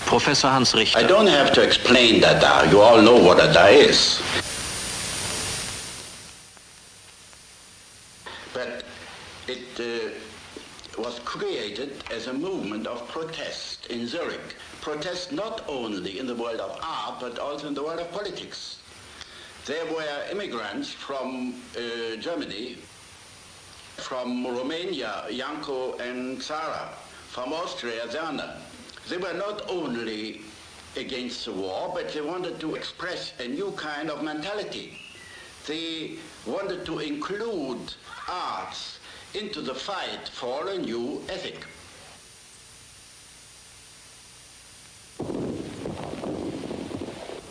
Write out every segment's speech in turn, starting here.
Professor Hans Richter. I don't have to explain Dada. You all know what Dada is. But it was created as a movement of protest in Zurich. Protest not only in the world of art, but also in the world of politics. There were immigrants from Germany, from Romania, Janko and Zara, from Austria, Zana. They were not only against the war, but they wanted to express a new kind of mentality. They wanted to include arts into the fight for a new ethic.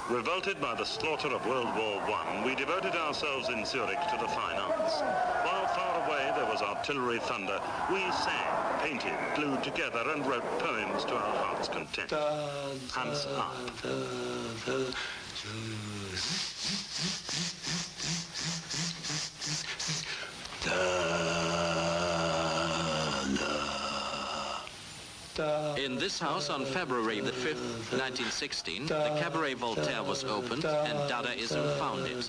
Revolted by the slaughter of World War I, we devoted ourselves in Zurich to the fine arts. While far away there was artillery thunder, we sang, painted, glued together and wrote poems to our heart's content. Hans up. In this house on February the 5th, 1916, the Cabaret Voltaire was opened and Dadaism founded.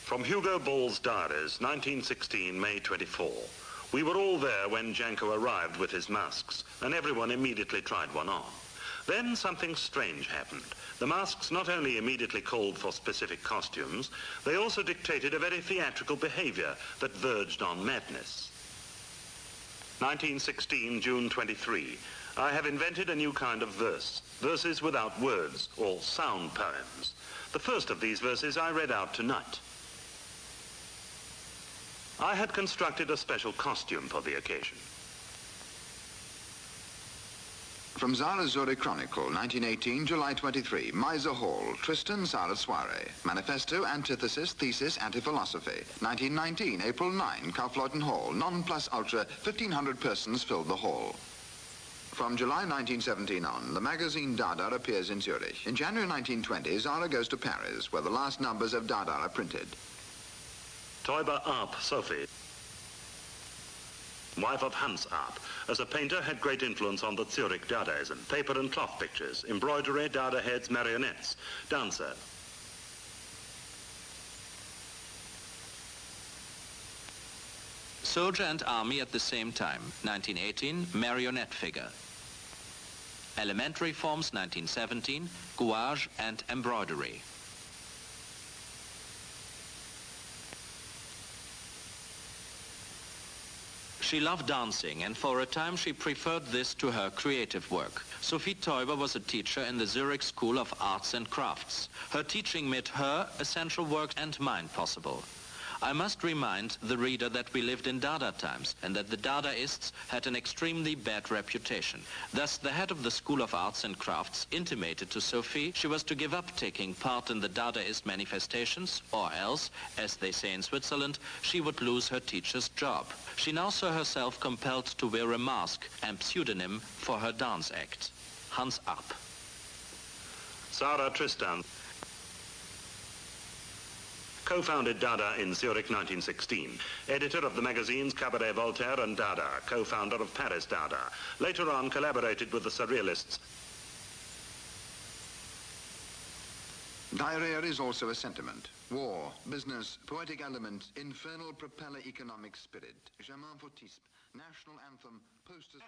From Hugo Ball's diaries, 1916, May 24. We were all there when Janko arrived with his masks, and everyone immediately tried one on. Then something strange happened. The masks not only immediately called for specific costumes, they also dictated a very theatrical behavior that verged on madness. 1916, June 23. I have invented a new kind of verse, verses without words, or sound poems. The first of these verses I read out tonight. I had constructed a special costume for the occasion. From Zara Zurich Chronicle, 1918, July 23, Miser Hall, Tristan Zara Soiree. Manifesto, Antithesis, Thesis, Anti-Philosophy. 1919, April 9, Kaufleuten Hall, non plus ultra, 1,500 persons filled the hall. From July 1917 on, the magazine Dada appears in Zurich. In January 1920, Zara goes to Paris, where the last numbers of Dada are printed. Teuber Arp, Sophie, wife of Hans Arp, as a painter had great influence on the Zurich Dadaism. Paper and cloth pictures, embroidery, Dada heads, marionettes, dancer. Soldier and Army at the same time, 1918, marionette figure. Elementary forms, 1917, gouache and embroidery. She loved dancing, and for a time she preferred this to her creative work. Sophie Teuber was a teacher in the Zurich School of Arts and Crafts. Her teaching made her essential work and mine possible. I must remind the reader that we lived in Dada times and that the Dadaists had an extremely bad reputation. Thus, the head of the School of Arts and Crafts intimated to Sophie she was to give up taking part in the Dadaist manifestations, or else, as they say in Switzerland, she would lose her teacher's job. She now saw herself compelled to wear a mask and pseudonym for her dance act, Hans Arp. Sarah Tristan co-founded Dada in Zurich 1916, editor of the magazines Cabaret Voltaire and Dada, co-founder of Paris Dada. Later on collaborated with the Surrealists. Diarrhea is also a sentiment. War, business, poetic element, infernal propeller economic spirit, Germain Fautisme, national anthem, posters...